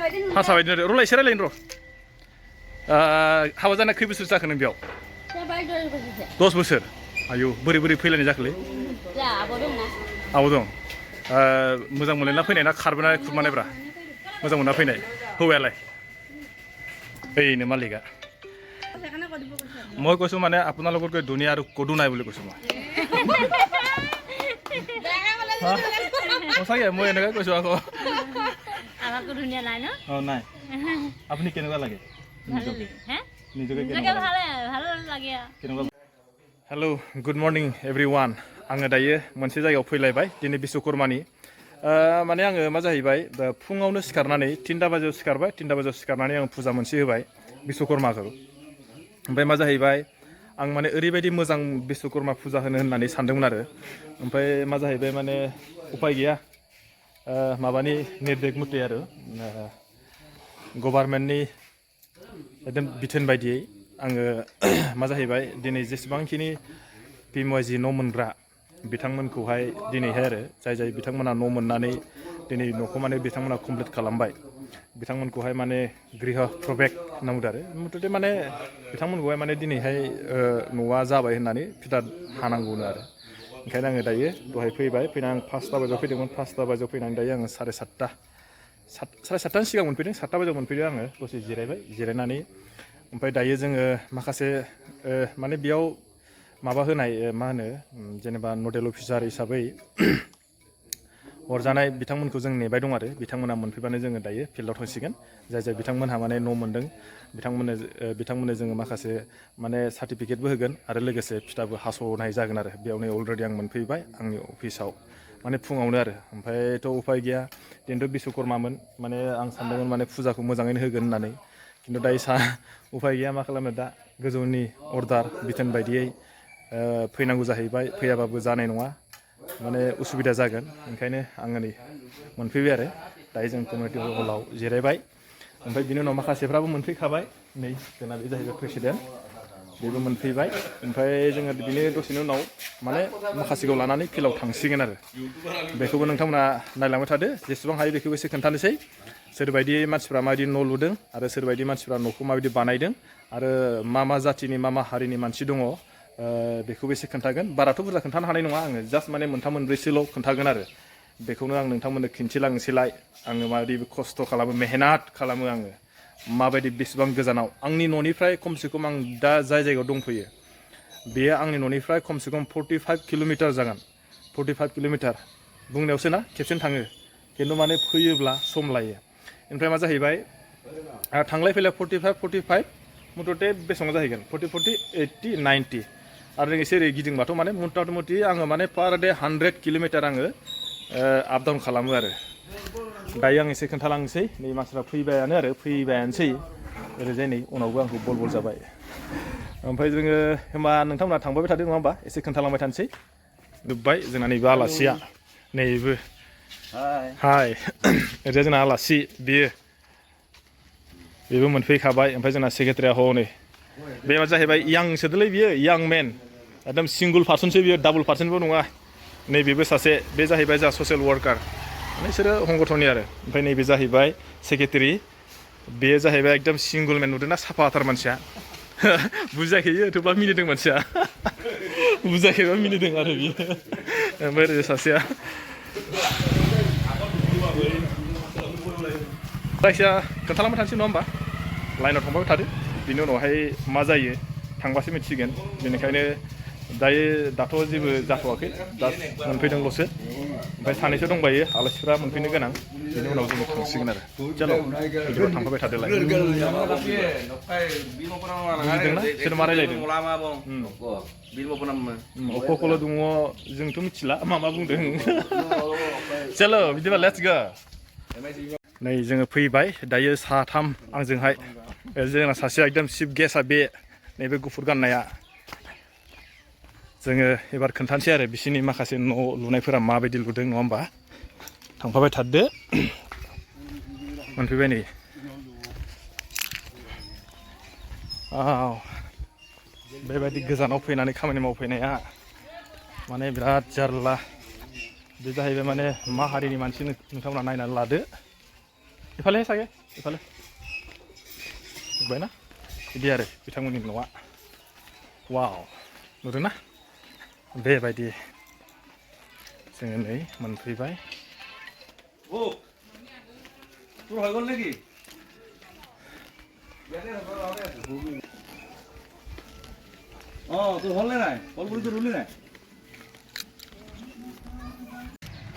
हारसा बायदि र'लाय एसे रायलायनो र' हाबा जाना खै बोसोर जाखो नों बेयाव 10 बोसोर आयौ बोरै बोरै फैलायनाय जाखोलै आब' दं मोजां मोनलायना फैनाय ना खारबोनाय खुरमानायब्रा मोजां मोनना फैनाय हौवायालाय এইনে মালিকা মই কৈছো মানে আপোনালোকৰ কৈ দুনিয়া আৰু কদু নাই বুলি কৈছো মই সঁচাকে মই এনেকৈ কৈছো আকৌ আমাকো দুনিয়া নাই ন নাই আপুনি কেনেকুৱা লাগে নিজকে ভালো লাগে हेलो गुड मर्निं एवरीवन आङो दायो मोनसे जायगायाव फैलायबाय दिनै बिश्वकर्मानि माने आङो मा जाहैबाय फुङावनो सिखारनानै 3टा बाजियाव सिखारबाय 3टा बाजियाव सिखारनानै आं फुजा मोनसे होबाय बिश्वकर्माखौ ओमफ्राय मा जाहैबाय आं माने ओरैबायदि मोजां बिश्वकर्मा फुजा होनो होननानै सानदोंमोन आरो ओमफ्राय मा जाहैबाय माने उपाय गैया माबानि निर्देश मथे आरो गभर्नमेन्टनि एकदम बिथोन बायदियै आङो मा जाहैबाय दिनै जेसेबांखिनि पिएमवाइजि न' मोनग्रा बिथांमोनखौहाय दिनैहाय आरो जाय बिथांमोना न' मोननानै दिनै न'खौ माने बिथांमोना कमप्लिट खालामबाय बिथांमोनखौहाय माने गृह प्रवेश होनना बुंदों आरो मुथथे माने बिथांमोनखौहाय माने दिनैहाय न'आ जाबाय होननानै फिथा हानांगौनो आरो ओंखायनो आङो दायो दहाय फैबाय फैनानै आं 5टा बाजियाव फैदोंमोन 5टा बाजियाव फैनानै दायो आङो 7:30 सिगां मोनफैदों 7टा बाजियाव मोनफैदों आङो दसे जिरायबाय जिरायनानै ओमफ्राय दायो जोङो माखासे माने बेयाव माबा होनाय मा होनो जेनेबा नडेल अफिसार हिसाबै हरजानाय बिथांमोनखौ जों नेबाय दं आरो बिथांमोना मोनफैबानो जोङो दायो फिल्डआव थांसिगोन जाय बिथांमोनहा माने न' मोनदों बिथांमोननो जोङो माखासे माने सार्टिफिकेटबो होगोन आरो लोगोसे फिथाबो हास'नाय जागोन आरो बेयावनो अलरेडि आं मोनफैबाय आंनि अफिसाव माने फुङावनो आरो ओमफ्रायथ' उपाय गैया दिनैथ' बिश्वकर्मामोन माने आं सानदोंमोन माने फुजाखौ मोजाङैनो होगोन होननानै खिन्थु दायो उपाय गैया मा खालामनो दा गोजौनि अर्डार बिथोन बायदियै फैनांगौ जाहैबाय फैयाबाबो जानाय नङा माने उसुबिदा जागोन ओंखायनो आङो नै मोनफैबाय आरो दायो जों कमिउनिटि हलाव जिरायबाय ओमफ्राय बिनि उनाव माखासेफ्राबो मोनफैखाबाय नै जोंना बे जाहैबाय प्रेसिडेन्ट बेबो मोनफैबाय ओमफ्राय जोङो बिनि दसेनि उनाव माने माखासेखौ लानानै फिल्डआव थांसिगोन आरो बेखौबो नोंथांमोना नायलांबाय थादो जेसेबां हायो बेखौबो एसे खोन्थानोसै सोरबायदि मानसिफ्रा माबायदि न' लुदों आरो सोरबायदि मानसिफ्रा न'खौ माबायदि बानायदों आरो मा जातिनि मा हारिनि मानसि दङ बेखौबो एसे खोन्थागोन बाराथ' बुरजा खोन्थानो हानाय नङा आङो जास्ट माने मोनथाम मोनब्रैसोल' खोन्थागोन आरो बेखौनो आं नोंथांमोननो खिन्थिलांनोसैलाय आङो माबायदि खस्थ' खालामो मेहनत खालामो आङो माबायदि बेसेबां गोजानाव आंनि न'निफ्राय खमसे खम आं दा जाय जायगायाव दंफैयो बेयो आंनि न'निफ्राय खमसे खम 45 किल'मिटार जागोन 45 किल'मिटार बुंनायावसो ना खेबसेनो थाङो खिन्थु माने फैयोब्ला सम लायो ओमफ्राय मा जाहैबाय थांलाय फैलाय 45 मुथथे बेसेबां जाहैगोन 40 80 90 आरो जों एसे ओरै गिदिंबाथ' माने मथा-मथि आङो माने पार डे 100 किल'मिटार आङो आप डाउन खालामो आरो दायो आं एसे खोन्थालांनोसै नै मानसिफ्रा फैबायानोसै ओरैजाय नै उनावबो आंखौ बल जाबाय ओमफ्राय जोङो होमबा नोंथांमोना थांबाय थादों नङा होमबा एसे खोन्थालांबाय थानोसै नुबाय जोंना नैबे आलासिया नैबो हाय ओरैजाय जोंना आलासि बेबो मोनफैखाबाय ओमफ्राय जोंना सेक्रेटारिया हनै बे मा जाहैबाय यां सोदोलै बियो यां मेन एकदम सिंगल पार्सनसो बियो डाबल पार्सनबो नङा नैबेबो सासे बे जाहैबाय जोंहा ससियेल वार्कार माने बिसोरो हंगथननि आरो ओमफ्राय नैबे जाहैबाय सेक्रेटारि बेयो जाहैबाय एकदम सिंगल मेन नुदोंना साफाथार मानसिया बुजायाखै थेवब्ला मिनिदों मानसिया बुजायाखैबा मिनिदों आरो बियो ओमफ्राय ओरै सासेया जायखिया खोन्थालांबाय थानोसै नङा होमबा लाइनाव थांबाय थादो बिनि उनावहाय मा जायो थांबासो मिथिगोन बेनिखायनो दाथ' जेबो जाथ'वाखै दा मोनफैदोंल'सो ओमफ्य सानैसो दंबायो आलासिफ्रा मोनफैनो गोनां बिनि उनाव जोङो थांसिगोन आरो चलो बिदिबा थांफाबाय थादोलाय बुजिदोंना सोर मा रायलायदों अख'खौल' दङ जोंथ' मिथिला मा बुंदों चलो बिदिबा लेट्स गो नै जोङो फैबाय दायो साथाम आंजोंहाय जोंना सासेया एकदम चिफ गेस्टआ बे नैबे गुफुर गाननाया जोङो एबार खोन्थानोसै आरो बिसोरनि माखासे न' लुनायफोरा माबायदि लुदों नङा होमबा थांफाबाय थादो मोनफैबाय नै बेबायदि गोजानाव फैनानै खामानि मावफैनाया माने बिराद जारला बे जाहैबाय माने मा हारिनि मानसि नोंथांमोना नायनानै लादो इफाले सागे इफाले नुबायना बिदि आरो बिथांमोननि न'आ वाव नुदोंना बेबायदि जोङो नै मोनफैबाय তোর হয়ে গেল নাকি তোর হল নাই হলগুলি তো রুলি নাই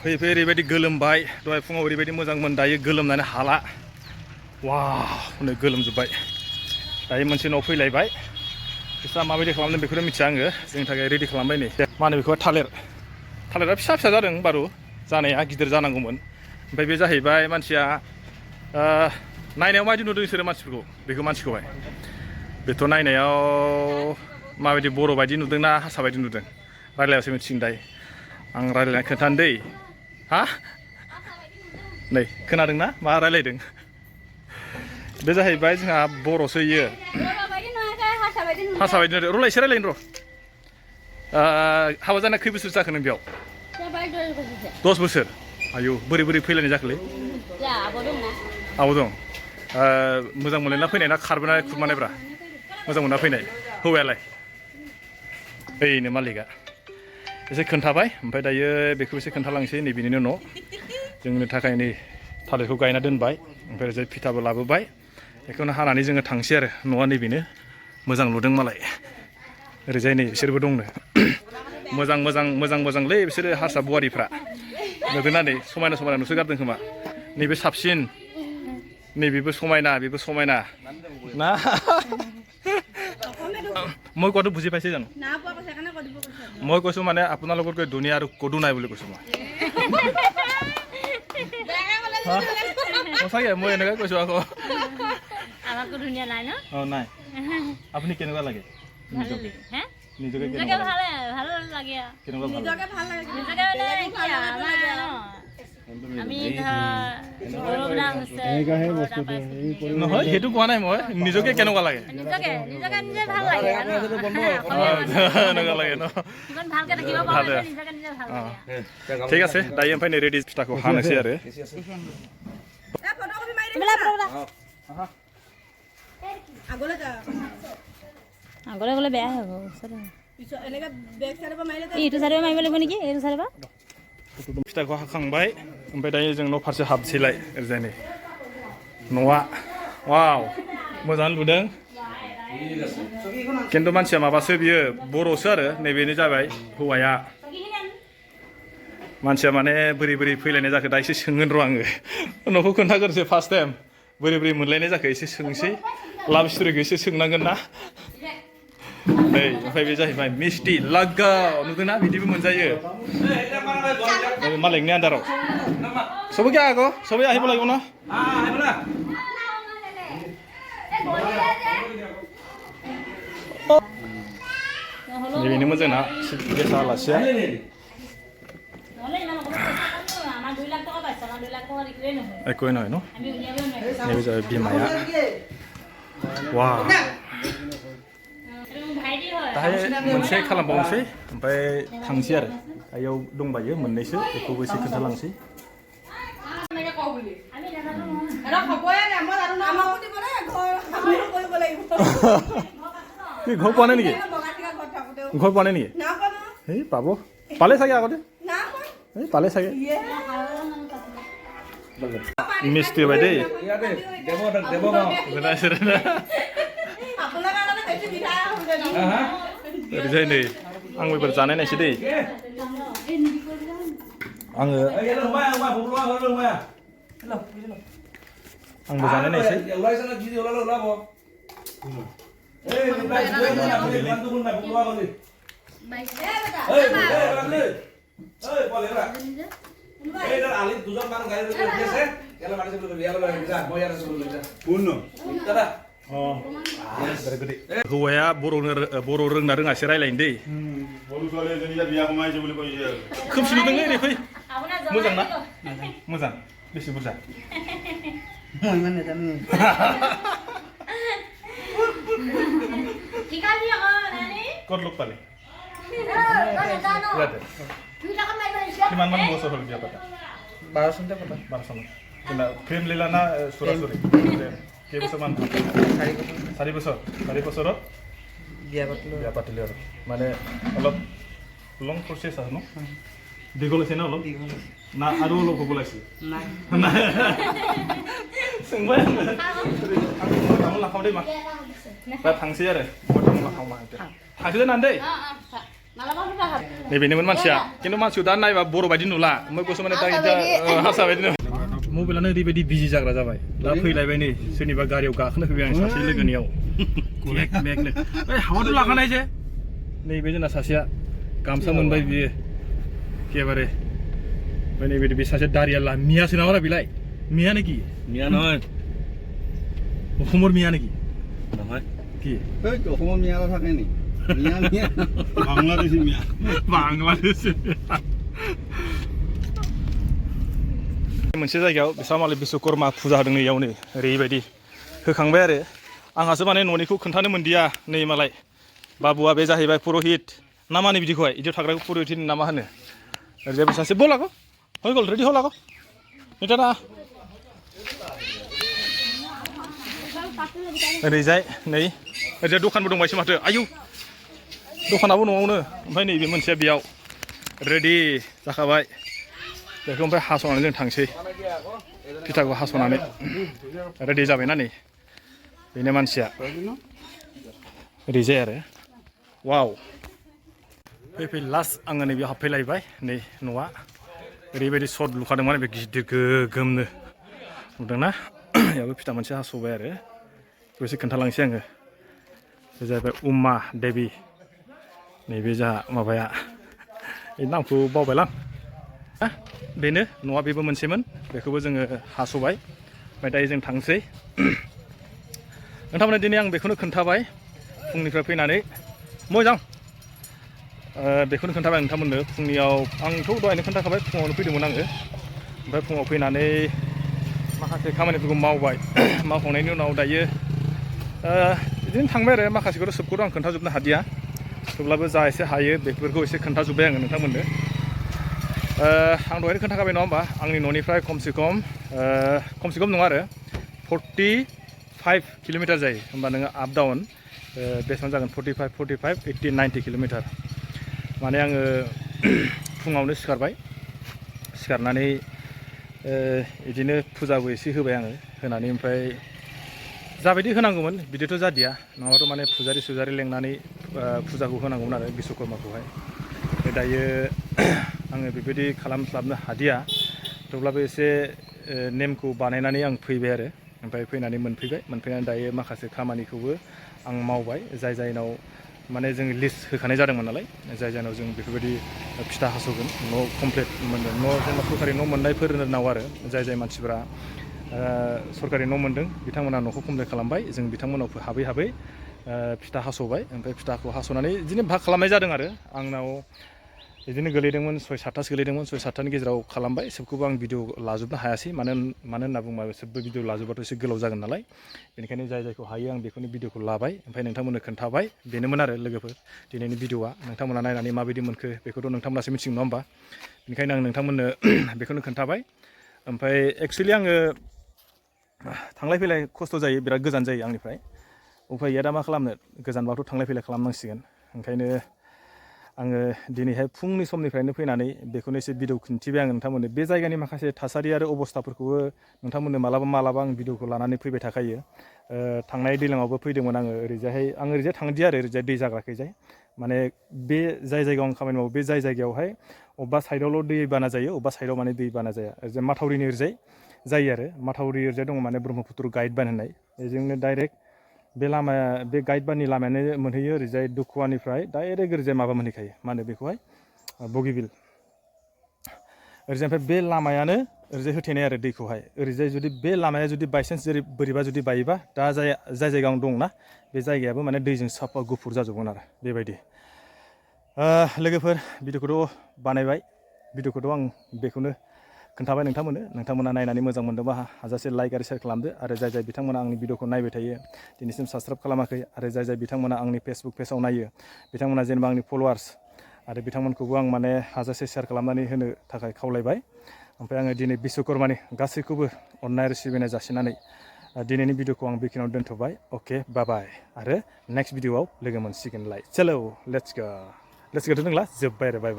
फैयै फैयै ओरैबायदि गोलोमबाय दहाय फुङाव ओरैबायदि मोजांमोन दायो गोलोमनानै हाला वाव नै गोलोमजोब्बाय दायो मोनसे न'आव फैलायबाय बिस्रा माबायदि खालामदों बेखौनो मिथिया आङो जोंनि थाखाय रेडि खालामबाय नै मा होनो बेखौ थालिरा फिसा फिसा जादों बारु जानाया गिदिर जानांगौमोन ओमफ्राय बे जाहैबाय मानसिया नायनायाव माबायदि नुदों बिसोरो मानसिफोरखौ बेखौ मानसिखौहाय बेथ' नायनायाव माबायदि बर' बायदि नुदों ना हारसा बायदि नुदों रायज्लायावसो मिथिगोन दायो आं रायज्लायनानै खोन्थानो दै हा नै खोनादोंना मा रायज्लायदों बे जाहैबाय जोंहा बर'सो इयो हारसा बायदि नुदों र'लाय एसे रायज्लायनो र' हाबा जाना खै बोसोर जाखो नों बेयाव 10 बोसोर आयौ बोरै बोरै फैलायनाय जाखोलै आब' दं मोजां मोनलायना फैनाय ना खारबोनाय खुरमानायब्रा मोजां मोनना फैनाय हौवायालाय ओइनो मालिकआ एसे खोन्थाबाय ओमफ्राय दायो बेखौ एसे खोन्थालांसै नै बिनिनो न' जोंनि थाखाय नै थालिरखौ गायना दोनबाय ओमफ्राय ओरैजाय फिथाबो लाबोबाय बेखौनो हानानै जोङो थांसै आरो न'आ नैबेनो मोजां लुदों मालाय ओरैजाय नै बिसोरबो दंनो मोजांलै बिसोरो हारसा बुवारिफ्रा नुदोंना नै समायना समायना नुसोगारदों खोमा नैबे साबसिन नैबेबो समायना बेबो समायना ना মই কোৱাটো বুজি পাইছে জানো মই কৈছোঁ মানে আপোনালোকতকৈ ধুনীয়া আৰু ক'তো নাই বুলি কৈছোঁ মই সঁচাকৈ মই এনেকৈ কৈছোঁ আকৌ আমাকো ধুনীয়া নাই ন অঁ নাই আপুনি কেনেকুৱা লাগে নিজকে নিজকে নিজকে ভাল লাগে কেনেকুৱা ভাল লাগে নিজকে মানে কি আমাৰ ন আমি নহয় সেইটো কোৱা নাই মই নিজকে কেনেকুৱা লাগে নিজকে নিজে ভাল লাগে এনেকুৱা লাগে ন ইমান ভালকে থাকিব পাৰে নিজকে নিজে ভাল লাগে ঠিক আছে দাই ओमफ्राय नै रेडि फिथाखौ हानोसै आरो আগলৈ গ'লে বেয়া হ'ব এইটো চাইডে মাৰিব লাগিব নেকি এইটো চাইডে फिथाखौ हाखांबाय ओमफ्राय दायो जों न' फारसे हाबसैलाय ओरैजाय नै न'आ वाव मोजां लुदों खिन्थु मानसिया माबासो बियो बर'सो आरो नैबेनो जाबाय हौवाया मानसिया माने बोरै बोरै फैलायनाय जाखो दा एसे सोंगोन र' आङो न'खौ खोन्थाग्रोसै फार्स्ट टाइम बोरै बोरै मोनलायनाय जाखो एसे सोंसै लाभ स्ट'रिखौ एसे सोंनांगोन ना नै ओमफ्राय बे जाहैबाय मिस्टि लागाव नुदोंना बिदिबो मोनजायो मालिकनि आन्दाराव सबै क्या आगो सबै আহিব লাগিব ন नैबेनोमोन जोंना गेसा आलासिया एक'यै নহয় न नैबे जाबाय बिमाया वा दाहाय मोनसे खालामबावनोसै ओमफ्राय थांसै आरो आइयाव दंबायो मोननैसो बेखौबो एसे खोन्थालांसै কি ঘৰ পোৱা নাই নেকি ঘৰ পোৱা নাই নেকি এই পাব পালে চাগে আগতে এই পালে চাগে মিষ্টি হয় দেই ओरैजाय नै आंबो एबार जानाय नायसै दै आंबो जानाय नायसै हौवाया बर' रोंना रोङासै रायलायनो दै खोमसि नुदोंलै नै फै मोजां ना मोजां बेसे बुरजा ক'ত লগ পালি ইয়াতে কিমানমান বছৰ হ'ল বিয়া পাতা 12 চনতে পতা 12 চনত जोंना प्रेम लीला ना सरासरि केइबছৰ মান 4 বছৰ 4 বছৰত বিয়া পাতিলে আৰু মানে অলপ লং প্ৰচেছ আৰু ন দীঘল হৈছে না অলপ না আৰু অলপ হ'ব লাগিছিল নাই सोंबाय आङो तामुल लाखाव दे मा दा थांसै आरो तामुल लाखाव मा थांसै दोननानै दै नैबेनोमोन मानसिया खिन्थु मानसिखौ दा नायबा बर' बायदि नुला ओमफ्राय गसो माने हारसा बायदि मबाइलानो ओरैबायदि बिजि जाग्रा जाबाय दा फैलायबाय नै सोरनिबा गारियाव गाखोनो फैबाय आं सासे लोगोनियाव मेगनो ओइ हावाथ' लाखानाय जे नैबे जोंना सासेया गामसा मोनबाय बियो एखेबारे ओमफ्राय नैबे बे सासे दारियाला मियासो नामा बेलाय मिया नाকি মিয়া নহয় অসমৰ মিয়া নাকি নহয় কি এই অসমৰ মিয়া থাকে নি মিয়া মিয়া বাংলাদেশী মিয়া बांलादेश मोनसे जायगायाव बिसा मालाय बिश्वकर्मा फुजा होदों नैयावनो ओरैबायदि होखांबाय आरो आंहासो माने न'निखौ खोन्थानो मोनदिया नै मालाय बाबुआ बे जाहैबाय पुरहित ना माने बिदिखौहाय इदियाव थाग्राखौ पुरहित ना मा होनो ओरैजाय बेसांसो बलागौ হৈ গ'ল रेडि হলাগौ এটা ओरैजाय नै ओरैजाय दखानबो दंबायसो माथो आयौ दखानाबो न'आवनो ओमफ्राय नैबे मोनसेया बेयाव रेडि जाखाबाय बेखौ ओमफ्राय हास'नानै जों थांसै फिथाखौ हास'नानै रेडि जाबायना नै बेनो मानसिया ओरैजाय आरो वाव फै लास्ट आङो नैबेयाव हाबफैलायबाय नै न'आ ओरैबायदि सर्ट लुखादों माने बे गिदिर गोगोमनो नुदोंना बेयावबो फिथा मोनसे हास'बाय आरो बेखौ एसे खोन्थालांसै आङो बे जाहैबाय उमा देबि नैबे जोंहा माबाया बे नामखौ बावबायलां बेनो न'आ बेबो मोनसेमोन बेखौबो जोङो हास'बाय ओमफ्राय दायो जों थांसै नोंथांमोना दिनै आं बेखौनो खोन्थाबाय फुंनिफ्राय फैनानै मोजां बेखौनो खोन्थाबाय नोंथांमोननो फुंनियाव आंथ' दहायनो खोन्थाखाबाय फुङावनो फैदोंमोन आङो ओमफ्राय फुङाव फैनानै माखासे खामानिफोरखौ मावबाय मावखांनायनि उनाव दायो बिदिनो थांबाय आरो माखासेखौथ' सोबखौथ' आं खोन्थाजोबनो हादिया थेवब्लाबो जा एसे हायो बेफोरखौ एसे खोन्थाजोब्बाय आङो नोंथांमोननो आं दहायनो खोन्थाखाबाय नङा होमबा आंनि न'निफ्राय खमसे खम नङा आरो 45 किल'मिटार जायो होमबा नोङो आप डाउन बेसेबां जागोन 45 80 90 किल'मिटार माने आङो फुङावनो सिखारनानै बिदिनो फुजाबो एसे होबाय आङो होनानै ओमफ्राय जाबायदि होनांगौमोन बिदिथ' जादिया नङाबाथ' माने फुजारि लेंनानै फुजाखौ होनांगौमोन आरो बिश्वकर्माखौहाय दायो आङो बेबायदि खालामस्लाबनो हादिया थेवब्लाबो एसे नेमखौ बानायनानै आं फैबाय आरो ओमफ्राय फैनानै मोनफैनानै दायो माखासे खामानिखौबो आं मावबाय जायनाव माने जों लिस्ट होखानाय जादोंमोन नालाय जायनाव जों बेफोरबायदि फिथा हास'गोन न' कमप्लिट मोनदों न' जेनेबा सरकारि न' मोननायफोरनाव आरो जाय मानसिफोरा सरकारि न' मोनदों बिथांमोना न'खौ कमप्लिट खालामबाय जों बिथांमोनाव हाबै फिथा हास'बाय ओमफ्राय फिथाखौ हास'नानै बिदिनो भाग खालामनाय जादों आरो आंनाव बिदिनो गोलैदोंमोन 6-7थासो गोलैदोंमोन 6-7थानि गेजेराव खालामबाय सोबखौबो आं भिडिअ लाजोबनो हायासै मानो होनना बुङोबा सोबबो भिडिअ लाजोबबाथ' एसे गोलाव जागोन नालाय बेनिखायनो जायखौ हायो आं बेखौनो भिडिअखौ लाबाय ओमफ्राय नोंथांमोननो खोन्थाबाय बेनोमोन आरो लोगोफोर दिनैनि भिडिअआ नोंथांमोना नायनानै माबायदि मोनखो बेखौथ' नोंथांमोनासो मिथिगौ नङा होमबा बेनिखायनो आं नोंथांमोननो बेखौनो खोन्थाबाय ओमफ्राय एक्सुवेलि आङो थांलाय फैलाय खस्थ' जायो बिराद गोजान जायो आंनिफ्राय उफाय गैया दा मा खालामनो गोजानबाथ' थांलाय फैलाय खालामनांसिगोन ओंखायनो आङो दिनैहाय फुंनि समनिफ्रायनो फैनानै बेखौनो एसे भिडिअ खिन्थिबाय आं नोंथांमोननो बे जायगानि माखासे थासारि आरो अबस्थाफोरखौबो नोंथांमोननो मालाबा आं भिडिअखौ लानानै फैबाय थाखायो थांनाय दैज्लाङावबो फैदोंमोन आङो आं ओरैजाय थांदिया आरो ओरैजाय दै जाग्राखैजाय माने बे जाय जायगायाव आं खामानि मावो बे जायगायावहाय अबेबा साइडआवल' दै बाना जायो अबेबा साइडआव माने दै बाना जाया ओरैजाय माथावरिनि ओरैजाय जायो आरो माथावरि ओरैजाय दङ माने ब्रह्मपुत्र गाइड बान होननाय बेजोंनो डाइरेक्ट बे लामाया बे गाइड बाननि लामायानो मोनहैयो ओरैजाय दुखुवानिफ्राय डाइरेक्ट ओरैजाय माबा मोनहैखायो मा होनो बेखौहाय बगिबिल ओरैजाय ओमफ्राय बे लामायानो ओरैजाय होथेनाय आरो दैखौहाय ओरैजाय जुदि बे लामाया जुदि बायसान्स बोरैबा जुदि बायोबा दा जाय जायगायाव दंना बे जायगायाबो माने दैजों साफा गुफुर जाजोबगोन आरो बेबायदि लोगोफोर भिडिअखौथ' बानायबाय भिडिअखौथ' आं बेखौनो खोन्थाबाय नोंथांमोना नायनानै मोजां मोनदोंबा हाजासे लाइक आरो शेयार खालामदो आरो जाय बिथांमोना आंनि भिडिअखौ नायबाय थायो दिनैसिम साबसक्राइब खालामाखै आरो जाय बिथांमोना आंनि फेसबुक पेजाव नायो बिथांमोना जेनेबा आंनि फल'वार्स आरो बिथांमोनखौबो आं माने हाजासे शेयार खालामनानै होनो थाखाय खावलायबाय ओमफ्राय आङो दिनै बिश्वकर्मानि गासैखौबो अननाय आरो सिबिनाय जासिनानै दिनैनि भिडिअखौ आं बेखिनियाव दोनथ'बाय अके बाय आरो नेक्स्ट भिडिअआव लोगो मोनसिगोनलाय चलो लेट्स गो थ' नंला जोब्बाय आरो बाय